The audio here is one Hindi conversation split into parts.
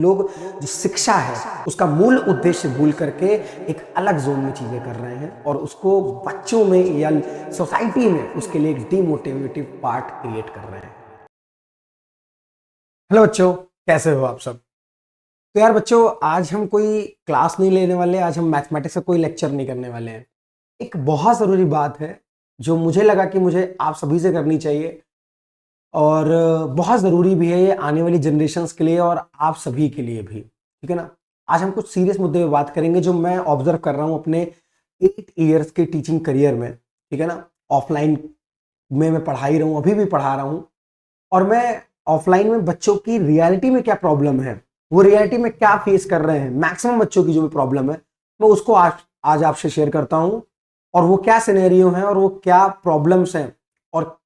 लोग जो शिक्षा है उसका मूल उद्देश्य भूल करके एक अलग जोन में चीजें कर रहे हैं और उसको बच्चों में या सोसाइटी में उसके लिए एक डिमोटिवेटिव पार्ट क्रिएट कर रहे हैं। हेलो बच्चों, कैसे हो आप सब। तो यार बच्चों, आज हम कोई क्लास नहीं लेने वाले, आज हम मैथमेटिक्स का कोई लेक्चर नहीं करने वाले हैं। एक बहुत ज़रूरी बात है जो मुझे लगा कि मुझे आप सभी से करनी चाहिए और बहुत ज़रूरी भी है ये आने वाली जनरेशन्स के लिए और आप सभी के लिए भी, ठीक है ना। आज हम कुछ सीरियस मुद्दे पे बात करेंगे जो मैं ऑब्जर्व कर रहा हूँ अपने 8 इयर्स के टीचिंग करियर में, ठीक है ना। ऑफलाइन में मैं पढ़ा ही रहा हूँ, अभी भी पढ़ा रहा हूँ और मैं ऑफलाइन में बच्चों की रियलिटी में क्या प्रॉब्लम है, वो रियलिटी में क्या फेस कर रहे हैं, मैक्सिमम बच्चों की जो भी प्रॉब्लम है मैं उसको आज आपसे शेयर करता हूँ और वो क्या सिनेरियो हैं और वो क्या प्रॉब्लम्स हैं और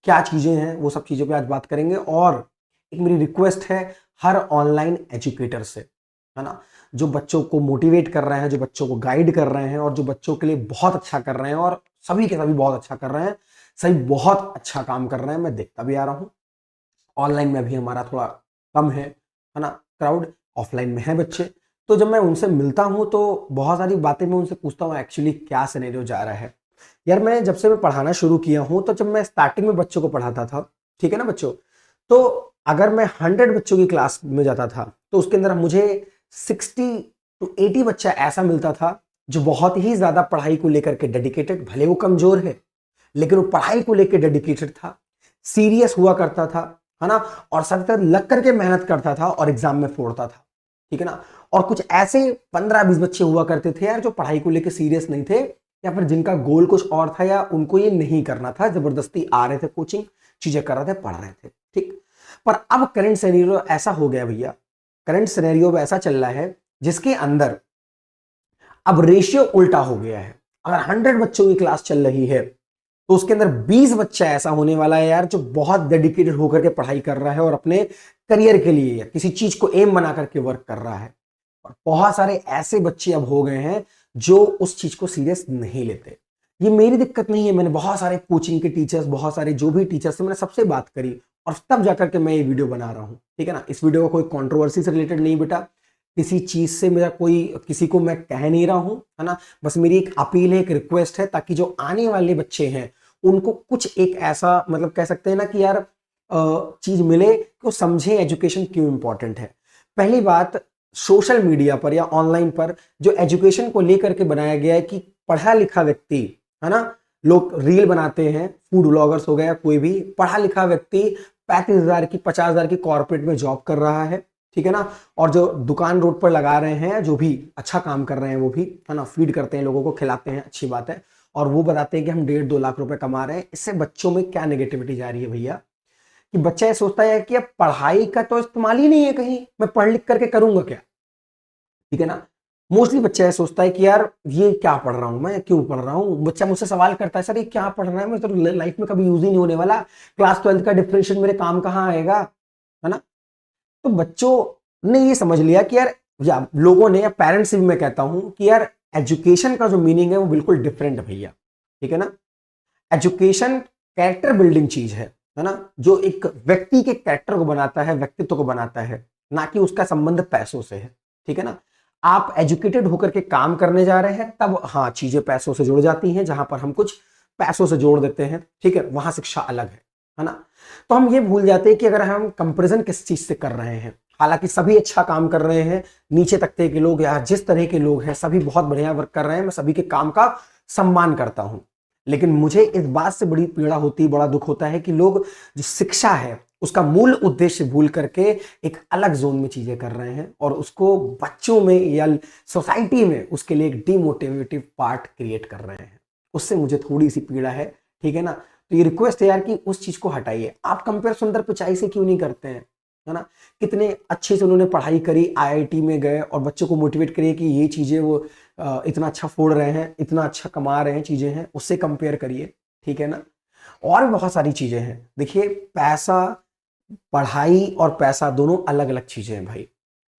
क्या चीज़ें हैं, वो सब चीज़ों पे आज बात करेंगे। और एक मेरी रिक्वेस्ट है हर ऑनलाइन एजुकेटर से, है ना, जो बच्चों को मोटिवेट कर रहे हैं, जो बच्चों को गाइड कर रहे हैं और जो बच्चों के लिए बहुत अच्छा कर रहे हैं और सभी के सभी बहुत अच्छा कर रहे हैं, सही बहुत अच्छा काम कर रहे हैं, मैं देखता भी आ रहा हूँ। ऑनलाइन में भी हमारा थोड़ा कम है ना, क्राउड ऑफलाइन में है बच्चे। तो जब मैं उनसे मिलता हूँ तो बहुत सारी बातें मैं उनसे पूछता हूँ एक्चुअली क्या सिनेरियो जा रहा है। यार मैं जब से मैं पढ़ाना शुरू किया हूँ तो जब मैं स्टार्टिंग में बच्चों को पढ़ाता था, ठीक है ना बच्चों, तो अगर मैं 100 बच्चों की क्लास में जाता था तो उसके अंदर मुझे 60 to 80 बच्चा ऐसा मिलता था जो बहुत ही ज्यादा पढ़ाई को लेकर के डेडिकेटेड, भले वो कमजोर है लेकिन वो पढ़ाई को लेकर डेडिकेटेड था, सीरियस हुआ करता था, है ना, और सख्त लग करके मेहनत करता था और एग्जाम में फोड़ता था, ठीक है ना। और कुछ ऐसे 15-20 बच्चे हुआ करते थे यार जो पढ़ाई को लेकर सीरियस नहीं थे या फिर जिनका गोल कुछ और था या उनको ये नहीं करना था, जबरदस्ती आ रहे थे कोचिंग, चीजें कर रहे थे, पढ़ रहे थे, ठीक। पर अब करंट सिनेरियो ऐसा हो गया भैया, करंट सिनेरियो ऐसा चल रहा है जिसके अंदर अब रेशियो उल्टा हो गया है। अगर 100 बच्चों की क्लास चल रही है तो उसके अंदर 20 बच्चा ऐसा होने वाला है यार जो बहुत डेडिकेटेड होकर के पढ़ाई कर रहा है और अपने करियर के लिए या किसी चीज को एम बना करके वर्क कर रहा है। और बहुत सारे ऐसे बच्चे अब हो गए हैं जो उस चीज को सीरियस नहीं लेते। ये मेरी दिक्कत नहीं है, मैंने बहुत सारे कोचिंग के टीचर्स, बहुत सारे जो भी टीचर्स हैं, मैंने सबसे बात करी और तब जाकर के मैं ये वीडियो बना रहा हूं, ठीक है ना। इस वीडियो का कोई कंट्रोवर्सी से रिलेटेड नहीं बेटा, किसी चीज से मेरा कोई, किसी को मैं कह नहीं रहा हूं, है ना। बस मेरी एक अपील है, एक रिक्वेस्ट है, ताकि जो आने वाले बच्चे हैं उनको कुछ एक ऐसा, मतलब कह सकते हैं ना कि यार चीज मिले कि वो समझे एजुकेशन क्यों इंपॉर्टेंट है। पहली बात, सोशल मीडिया पर या ऑनलाइन पर जो एजुकेशन को लेकर के बनाया गया है कि पढ़ा लिखा व्यक्ति, है ना, लोग रील बनाते हैं, फूड ब्लॉगर्स हो गया, कोई भी पढ़ा लिखा व्यक्ति 35,000 की 50,000 की कॉर्पोरेट में जॉब कर रहा है, ठीक है ना। और जो दुकान रोड पर लगा रहे हैं, जो भी अच्छा काम कर रहे हैं वो भी, है ना, फीड करते हैं लोगों को, खिलाते हैं, अच्छी बात है, और वो बताते हैं कि हम 1.5-2 लाख रुपए कमा रहे हैं। इससे बच्चों में क्या नेगेटिविटी जा रही है भैया कि बच्चा ये सोचता है कि अब पढ़ाई का तो इस्तेमाल ही नहीं है, कहीं मैं पढ़ लिख करके करूंगा क्या, ठीक है ना। मोस्टली बच्चा ये सोचता है कि यार ये क्या पढ़ रहा हूं, मैं क्यों पढ़ रहा हूं। बच्चा मुझसे सवाल करता है, सर ये क्या पढ़ रहा है, मैं तो लाइफ में कभी यूज ही नहीं होने वाला, क्लास 12th का डिफरेंशियल मेरे काम कहाँ आएगा, है ना। तो बच्चों ने ये समझ लिया कि यार, या लोगों ने, या पेरेंट्स से भी मैं कहता हूं कि यार एजुकेशन का जो मीनिंग है वो बिल्कुल डिफरेंट है भैया, ठीक है ना। एजुकेशन कैरेक्टर बिल्डिंग चीज है ना, जो एक व्यक्ति के कैरेक्टर को बनाता है, व्यक्तित्व को बनाता है, ना कि उसका संबंध पैसों से है, ठीक है ना। आप एजुकेटेड होकर के काम करने जा रहे हैं तब हाँ चीजें पैसों से जुड़ जाती हैं, जहां पर हम कुछ पैसों से जोड़ देते हैं, ठीक है, वहां शिक्षा अलग है ना। तो हम ये भूल जाते हैं कि अगर हम कंपैरिजन किस चीज से कर रहे हैं, हालांकि सभी अच्छा काम कर रहे हैं, नीचे तबके के लोग या जिस तरह के लोग हैं सभी बहुत बढ़िया वर्क कर रहे हैं, मैं सभी के काम का सम्मान करता हूं। लेकिन मुझे इस बात से बड़ी पीड़ा होती, बड़ा दुख होता है कि लोग जो शिक्षा है उसका मूल उद्देश्य भूल करके एक अलग जोन में चीजें कर रहे हैं और उसको बच्चों में या सोसाइटी में उसके लिए एक डिमोटिवेटिव पार्ट क्रिएट कर रहे हैं। उससे मुझे थोड़ी सी पीड़ा है, ठीक है ना। तो ये रिक्वेस्ट है यार कि उस चीज को हटाइए। आप कंपेयर सुंदर पिचाई से क्यों नहीं करते हैं, है ना। कितने अच्छे से उन्होंने पढ़ाई करी, आईआईटी में गए और बच्चों को मोटिवेट करिए कि ये चीजें वो इतना अच्छा फोड़ रहे हैं, इतना अच्छा कमा रहे हैं, चीजें हैं, उससे कंपेयर करिए, ठीक है ना। और भी बहुत सारी चीजें हैं। देखिए, पैसा, पढ़ाई और पैसा दोनों अलग अलग चीजें हैं भाई,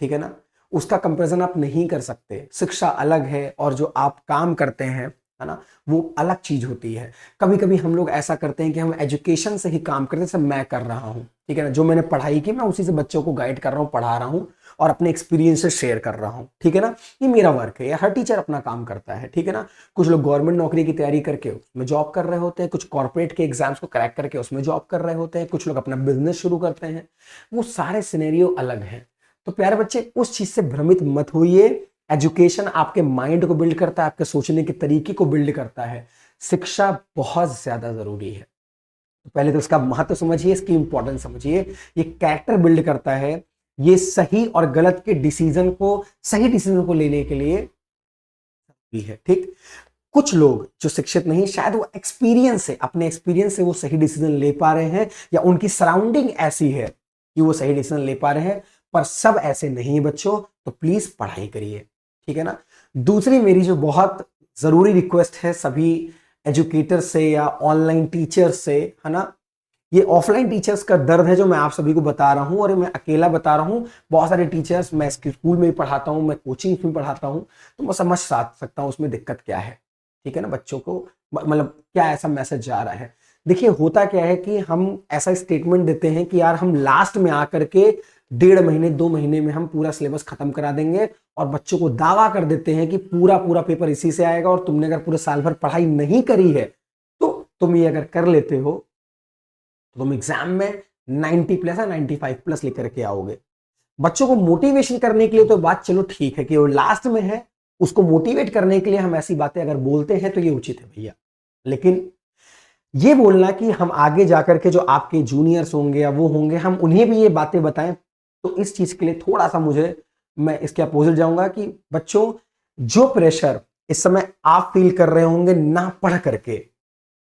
ठीक है ना। उसका कंपैरिजन आप नहीं कर सकते। शिक्षा अलग है और जो आप काम करते हैं, है ना, वो अलग चीज होती है। कभी कभी हम लोग ऐसा करते हैं कि हम एजुकेशन से ही काम करते हैं, जैसे मैं कर रहा हूं, ठीक है ना। जो मैंने पढ़ाई की मैं उसी से बच्चों को गाइड कर रहा हूँ, पढ़ा रहा हूँ और अपने एक्सपीरियंस से शेयर कर रहा हूँ, ठीक है ना। ये मेरा वर्क है, ये हर टीचर अपना काम करता है, ठीक है ना। कुछ लोग गवर्नमेंट नौकरी की तैयारी करके उसमें जॉब कर रहे होते हैं, कुछ कॉर्पोरेट के एग्जाम्स को क्रैक करके उसमें जॉब कर रहे होते हैं, कुछ लोग अपना बिजनेस शुरू करते हैं। वो सारे सिनेरियो अलग हैं। तो प्यारे बच्चे, उस चीज से भ्रमित मत होइए। एजुकेशन आपके माइंड को बिल्ड करता है, आपके सोचने के तरीके को बिल्ड करता है। शिक्षा बहुत ज्यादा जरूरी है। तो पहले तो इसका महत्व समझिए, इसकी इंपॉर्टेंस समझिए। ये कैरेक्टर बिल्ड करता है। ये सही और गलत के डिसीजन को, सही डिसीजन को लेने के लिए भी है, ठीक। कुछ लोग जो शिक्षित नहीं, शायद वो एक्सपीरियंस से, अपने एक्सपीरियंस से वो सही डिसीजन ले पा रहे हैं, या उनकी सराउंडिंग ऐसी है कि वो सही डिसीजन ले पा रहे हैं, पर सब ऐसे नहीं बच्चों। तो प्लीज पढ़ाई करिए, ठीक है ना। दूसरी मेरी जो बहुत जरूरी रिक्वेस्ट है सभी एजुकेटर से या ऑनलाइन टीचर्स से, है ना। ये ऑफलाइन टीचर्स का दर्द है जो मैं आप सभी को बता रहा हूं, और मैं अकेला बता रहा हूं। बहुत सारे टीचर्स, मैं स्कूल में भी पढ़ाता हूं, मैं कोचिंग में पढ़ाता हूं, तो मैं समझ सकता हूं उसमें दिक्कत क्या है, ठीक है ना। बच्चों को मतलब क्या ऐसा मैसेज जा रहा है। देखिए, होता क्या है कि हम ऐसा स्टेटमेंट देते हैं कि यार हम लास्ट में आकर के 1.5 महीने 2 महीने में हम पूरा सिलेबस खत्म करा देंगे, और बच्चों को दावा कर देते हैं कि पूरा पूरा पेपर इसी से आएगा, और तुमने अगर पूरे साल भर पढ़ाई नहीं करी है तो तुम ये अगर कर लेते हो तो तुम एग्जाम में 90 प्लस या 95 प्लस लेकर के आओगे। बच्चों को मोटिवेशन करने के लिए तो बात चलो ठीक है कि वो लास्ट में है, उसको मोटिवेट करने के लिए हम ऐसी बातें अगर बोलते हैं तो ये उचित है भैया। लेकिन ये बोलना कि हम आगे जाकर के जो आपके जूनियर्स होंगे या वो होंगे, हम उन्हें भी ये बातें बताएं, तो इस चीज के लिए थोड़ा सा मैं इसके अपोजिट जाऊंगा कि बच्चों, जो प्रेशर इस समय आप फील कर रहे होंगे ना पढ़ करके,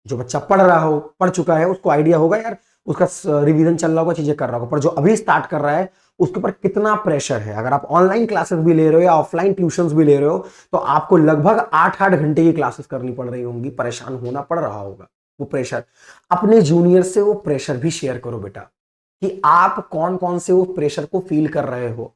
जो बच्चा पढ़ रहा हो, पढ़ चुका है, उसको आइडिया होगा यार, उसका रिवीजन चल रहा होगा, चीजें कर रहा होगा, पर जो अभी स्टार्ट कर रहा है उसके ऊपर कितना प्रेशर है। अगर आप ऑनलाइन क्लासेस भी ले रहे हो या ऑफलाइन ट्यूशंस भी ले रहे हो, तो आपको लगभग 8-8 घंटे की क्लासेस करनी पड़ रही होंगी, परेशान होना पड़ रहा होगा। वो प्रेशर, अपने जूनियर से वो प्रेशर भी शेयर करो बेटा, कि आप कौन कौन से वो प्रेशर को फील कर रहे हो।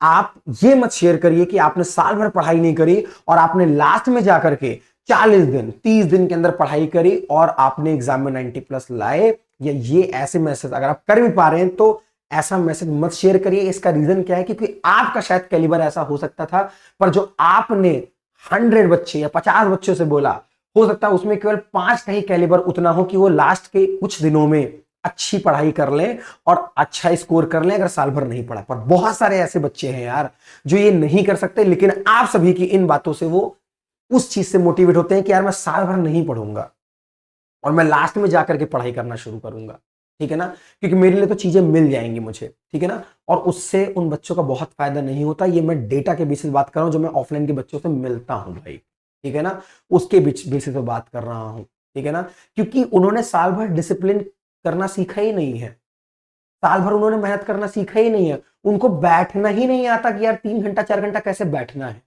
आप ये मत शेयर करिए कि आपने साल भर पढ़ाई नहीं करी और आपने लास्ट में जाकर के 40 दिन 30 दिन के अंदर पढ़ाई करी और आपने एग्जाम में 90 प्लस लाए। या ये ऐसे मैसेज अगर आप कर भी पा रहे हैं तो ऐसा मैसेज मत शेयर करिए। इसका रीजन क्या है? क्योंकि आपका शायद कैलिबर ऐसा हो सकता था, पर जो आपने 100 बच्चे या 50 बच्चों से बोला, हो सकता है उसमें केवल 5 का ही कैलिबर उतना हो कि वो लास्ट के कुछ दिनों में अच्छी पढ़ाई कर लें और अच्छा स्कोर कर लें, अगर साल भर नहीं पढ़ा। पर बहुत सारे ऐसे बच्चे हैं यार जो ये नहीं कर सकते, लेकिन आप सभी की इन बातों से वो उस चीज से मोटिवेट होते हैं कि यार मैं साल भर नहीं पढ़ूंगा और मैं लास्ट में जाकर के पढ़ाई करना शुरू करूंगा, ठीक है ना, क्योंकि मेरे लिए तो चीजें मिल जाएंगी मुझे, ठीक है ना। और उससे उन बच्चों का बहुत फायदा नहीं होता। ये मैं डेटा के बेसिस बात कर रहा हूं, जो मैं ऑफलाइन के बच्चों से मिलता हूं भाई, ठीक है ना, उसके बेसिस पे बात कर रहा हूं, ठीक है ना। क्योंकि उन्होंने साल भर डिसिप्लिन करना सीखा ही नहीं है, साल भर उन्होंने मेहनत करना सीखा ही नहीं है, उनको बैठना ही नहीं आता कि यार 3 घंटा 4 घंटा कैसे बैठना है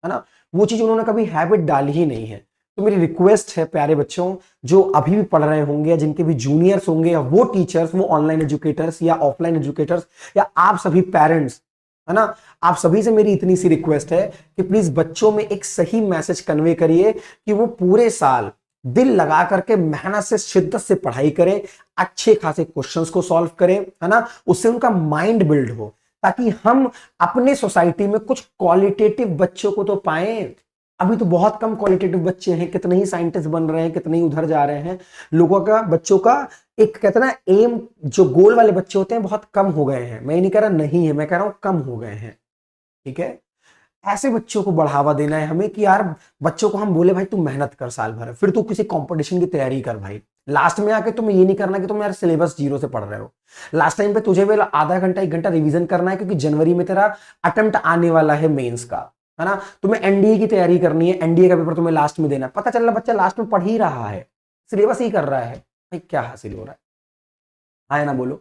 ना। वो चीज उन्होंने कभी हैबिट डाली ही नहीं है। तो मेरी रिक्वेस्ट है प्यारे बच्चों, जो अभी भी पढ़ रहे होंगे या जिनके भी जूनियर्स होंगे, या वो टीचर्स, वो ऑनलाइन एजुकेटर्स या ऑफलाइन एजुकेटर्स, या आप सभी पेरेंट्स, है ना, आप सभी से मेरी इतनी सी रिक्वेस्ट है कि प्लीज बच्चों में एक सही मैसेज कन्वे करिए कि वो पूरे साल दिल लगा करके मेहनत से, शिद्दत से पढ़ाई करें, अच्छे खासे क्वेश्चंस को सॉल्व करें, है ना, उससे उनका माइंड बिल्ड हो, ताकि हम अपने सोसाइटी में कुछ क्वालिटेटिव बच्चों को तो पाएं। अभी तो बहुत कम क्वालिटेटिव बच्चे हैं, कितने ही साइंटिस्ट बन रहे हैं, कितने ही उधर जा रहे हैं। लोगों का, बच्चों का एक कहते ना एम, जो गोल वाले बच्चे होते हैं बहुत कम हो गए हैं। मैं ये नहीं कह रहा नहीं है, मैं कह रहा हूं कम हो गए हैं, ठीक है। ऐसे बच्चों को बढ़ावा देना है हमें कि यार बच्चों को हम बोले भाई तू मेहनत कर साल भर, फिर तू किसी कंपटीशन की तैयारी कर भाई। लास्ट में आके तुम्हें ये नहीं करना कि तुम यार सिलेबस 0 से पढ़ रहे हो। लास्ट टाइम पे तुझे भी आधा घंटा 1 घंटा रिवीजन करना है, क्योंकि जनवरी में तेरा अटेम्प्ट आने वाला है मेंस का, है ना। तुम्हें एनडीए की तैयारी करनी है, एनडीए का पेपर तुम्हें लास्ट में देना है। पता चल रहा बच्चा लास्ट में पढ़ ही रहा है, सिलेबस ही कर रहा है, भाई क्या हासिल हो रहा है? हाँ ना, बोलो।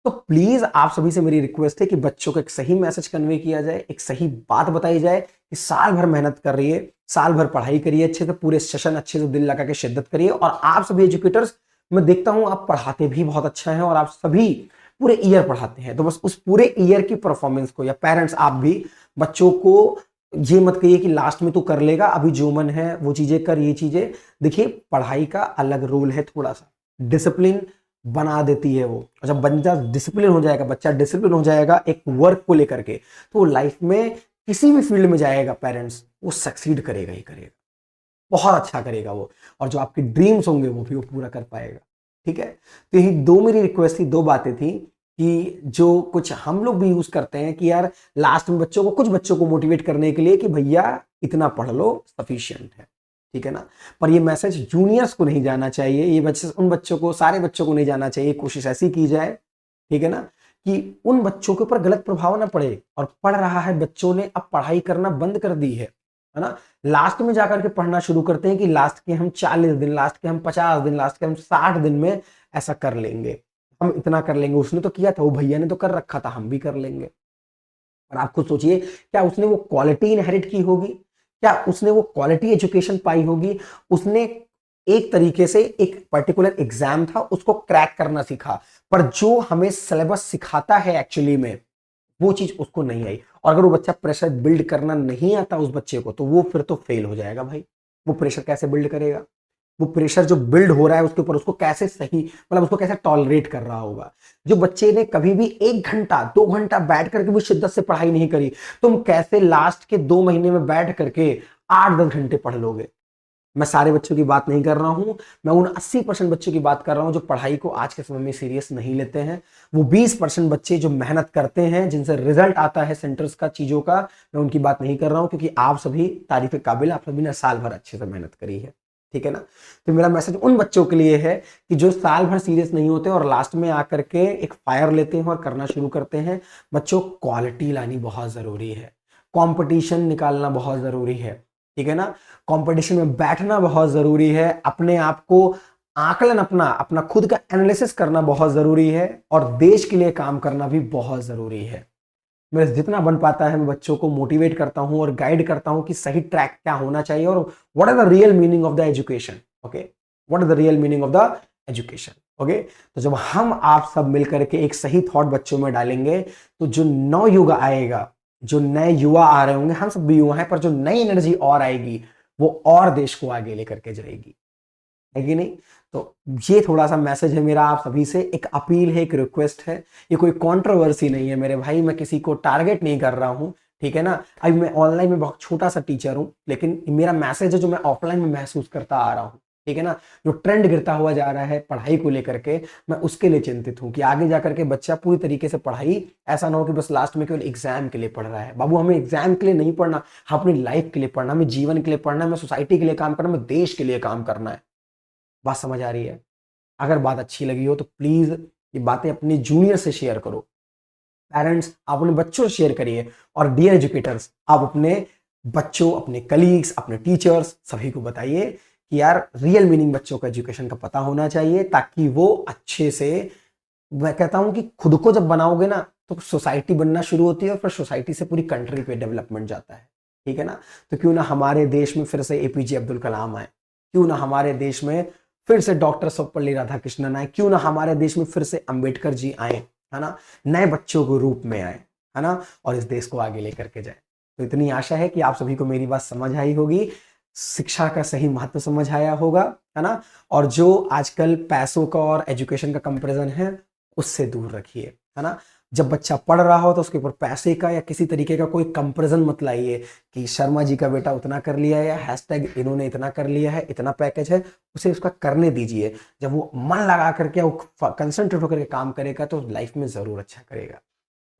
तो प्लीज आप सभी से मेरी रिक्वेस्ट है कि बच्चों को एक सही मैसेज कन्वे किया जाए, एक सही बात बताई जाए कि साल भर मेहनत कर रही है, साल भर पढ़ाई करिए अच्छे से, पूरे सेशन अच्छे से दिल लगा के शिद्दत करिए। और आप सभी एजुकेटर्स, मैं देखता हूं आप पढ़ाते भी बहुत अच्छा है और आप सभी पूरे ईयर पढ़ाते हैं, तो बस उस पूरे ईयर की परफॉर्मेंस को, या पेरेंट्स आप भी बच्चों को ये मत कहिए कि लास्ट में तू कर लेगा, अभी जो मन है वो चीजें कर। ये चीजें देखिए, पढ़ाई का अलग रोल है, थोड़ा सा डिसिप्लिन बना देती है वो। और जब बच्चा डिसिप्लिन हो जाएगा, बच्चा डिसिप्लिन हो जाएगा एक वर्क को लेकर के, तो वो लाइफ में किसी भी फील्ड में जाएगा पेरेंट्स, वो सक्सीड करेगा ही करेगा, बहुत अच्छा करेगा वो। और जो आपके ड्रीम्स होंगे वो भी वो पूरा कर पाएगा। ठीक है, तो यही दो मेरी रिक्वेस्ट थी, दो बातें थी कि जो कुछ हम लोग भी यूज करते हैं कि यार लास्ट में बच्चों को, कुछ बच्चों को मोटिवेट करने के लिए कि भैया इतना पढ़ लो, सफिशिएंट है। ठीक है ना, पर ये मैसेज जूनियर्स को नहीं जाना चाहिए, ये बच्चे, उन बच्चों को, सारे बच्चों को नहीं जाना चाहिए। कोशिश ऐसी की जाए, ठीक है ना, कि उन बच्चों के ऊपर गलत प्रभाव ना पड़े। और पढ़ रहा है बच्चों ने अब पढ़ाई करना बंद कर दी है ना, लास्ट में जाकर के पढ़ना शुरू करते हैं कि लास्ट के हम 40 दिन, लास्ट के हम 50 दिन, लास्ट के हम 60 दिन में ऐसा कर लेंगे, हम इतना कर लेंगे, उसने तो किया था, वो भैया ने तो कर रखा था, हम भी कर लेंगे। और आप खुद सोचिए, क्या उसने वो क्वालिटी इनहेरिट की होगी, क्या उसने वो क्वालिटी एजुकेशन पाई होगी? उसने एक तरीके से एक पर्टिकुलर एग्जाम था, उसको क्रैक करना सीखा, पर जो हमें सिलेबस सिखाता है एक्चुअली में वो चीज उसको नहीं आई। और अगर वो बच्चा प्रेशर बिल्ड करना नहीं आता उस बच्चे को, तो वो फिर तो फेल हो जाएगा भाई। वो प्रेशर कैसे बिल्ड करेगा? वो प्रेशर जो बिल्ड हो रहा है उसके ऊपर, उसको कैसे सही, मतलब उसको कैसे टॉलरेट कर रहा होगा? जो बच्चे ने कभी भी 1 घंटा 2 घंटा बैठ करके भी शिद्दत से पढ़ाई नहीं करी, तुम कैसे लास्ट के 2 महीने में बैठ करके 8-10 घंटे पढ़ लोगे? मैं सारे बच्चों की बात नहीं कर रहा हूं, मैं उन 80% बच्चों की बात कर रहा हूं जो पढ़ाई को आज के समय में सीरियस नहीं लेते हैं। वो 20% बच्चे जो मेहनत करते हैं, जिनसे रिजल्ट आता है सेंटर्स का, चीजों का, मैं उनकी बात नहीं कर रहा हूं, क्योंकि आप सभी तारीफ काबिल, आप सभी ने साल भर अच्छे से मेहनत करी है। ठीक है ना, तो मेरा मैसेज उन बच्चों के लिए है कि जो साल भर सीरियस नहीं होते और लास्ट में आकर के एक फायर लेते हैं और करना शुरू करते हैं। बच्चों, क्वालिटी लानी बहुत जरूरी है, कंपटीशन निकालना बहुत जरूरी है। ठीक है ना, कंपटीशन में बैठना बहुत जरूरी है, अपने आप को आकलन, अपना अपना खुद का एनालिसिस करना बहुत जरूरी है, और देश के लिए काम करना भी बहुत जरूरी है। मैं जितना बन पाता है मैं बच्चों को मोटिवेट करता हूं और गाइड करता हूं कि सही ट्रैक क्या होना चाहिए और what is the real meaning of the education. Okay, what is the real meaning of the education. Okay, तो जब हम आप सब मिलकर के एक सही थॉट बच्चों में डालेंगे, तो जो नव युग आएगा, जो नए युवा आ रहे होंगे, हम सब भी युवा हैं, पर जो नई एनर्जी और आएगी वो और देश को आगे लेकर के जाएगी, है कि नहीं? तो ये थोड़ा सा मैसेज है मेरा आप सभी से, एक अपील है, एक रिक्वेस्ट है। ये कोई कंट्रोवर्सी नहीं है मेरे भाई, मैं किसी को टारगेट नहीं कर रहा हूं। ठीक है ना, अभी मैं ऑनलाइन में बहुत छोटा सा टीचर हूं, लेकिन मेरा मैसेज है जो मैं ऑफलाइन में महसूस करता आ रहा हूं। ठीक है ना, जो ट्रेंड गिरता हुआ जा रहा है पढ़ाई को लेकर के, मैं उसके लिए चिंतित हूं कि आगे जाकर के बच्चा पूरी तरीके से पढ़ाई, ऐसा ना हो कि बस लास्ट में केवल एग्जाम के लिए पढ़ रहा है। बाबू, हमें एग्जाम के लिए नहीं पढ़ना, हम अपनी लाइफ के लिए पढ़ना, हमें जीवन के लिए पढ़ना, हमें सोसाइटी के लिए काम करना, हमें देश के लिए काम करना है। बात समझ आ रही है? अगर बात अच्छी लगी हो तो प्लीज ये बातें अपने जूनियर से शेयर करो, पेरेंट्स आप अपने बच्चों से शेयर करिए, और डियर एजुकेटर्स आप अपने बच्चों, अपने कलीग्स, अपने टीचर्स सभी को बताइए कि यार रियल मीनिंग बच्चों को एजुकेशन का पता होना चाहिए, ताकि वो अच्छे से, मैं कहता हूं कि खुद को जब बनाओगे ना तो सोसाइटी बनना शुरू होती है, और फिर सोसाइटी से पूरी कंट्री पे डेवलपमेंट जाता है। ठीक है ना, तो क्यों ना हमारे देश में फिर से एपीजे अब्दुल कलाम आए, क्यों ना हमारे देश में फिर से डॉक्टर सर्वपल्ली राधाकृष्णन आए, क्यों ना हमारे देश में फिर से अंबेडकर जी आए, है ना, नए बच्चों के रूप में आए, है ना, और इस देश को आगे लेकर के जाए। तो इतनी आशा है कि आप सभी को मेरी बात समझ आई होगी, शिक्षा का सही महत्व समझ आया होगा, है ना, और जो आजकल पैसों का और एजुकेशन का कंपैरिजन है उससे दूर रखिए, है ना। जब बच्चा पढ़ रहा हो तो उसके ऊपर पैसे का या किसी तरीके का कोई कंपैरिजन मत लाइए कि शर्मा जी का बेटा उतना कर लिया है, या हैशटैग इन्होंने इतना कर लिया है, इतना पैकेज है। उसे उसका करने दीजिए, जब वो मन लगा करके, वो कंसंट्रेट होकर के काम करेगा तो लाइफ में जरूर अच्छा करेगा।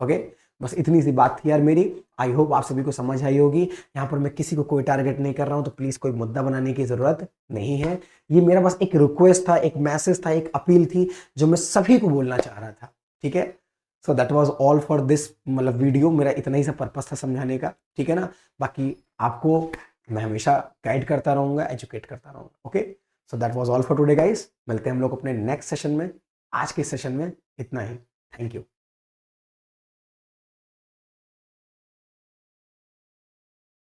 ओके, बस इतनी सी बात थी यार मेरी। आई होप आप सभी को समझ आई होगी। यहाँ पर मैं किसी को कोई टारगेट नहीं कर रहा हूँ, तो प्लीज कोई मुद्दा बनाने की जरूरत नहीं है। ये मेरा बस एक रिक्वेस्ट था, एक मैसेज था, एक अपील थी जो मैं सभी को बोलना चाह रहा था। ठीक है, so that was all for this, मतलब वीडियो मेरा इतना ही सा पर्पस था समझाने का। ठीक है ना, बाकी आपको मैं हमेशा गाइड करता रहूंगा, एजुकेट करता रहूंगा। Okay, so that was all for today guys. मिलते हैं हम लोग अपने नेक्स्ट सेशन में। आज के सेशन में इतना ही। Thank you.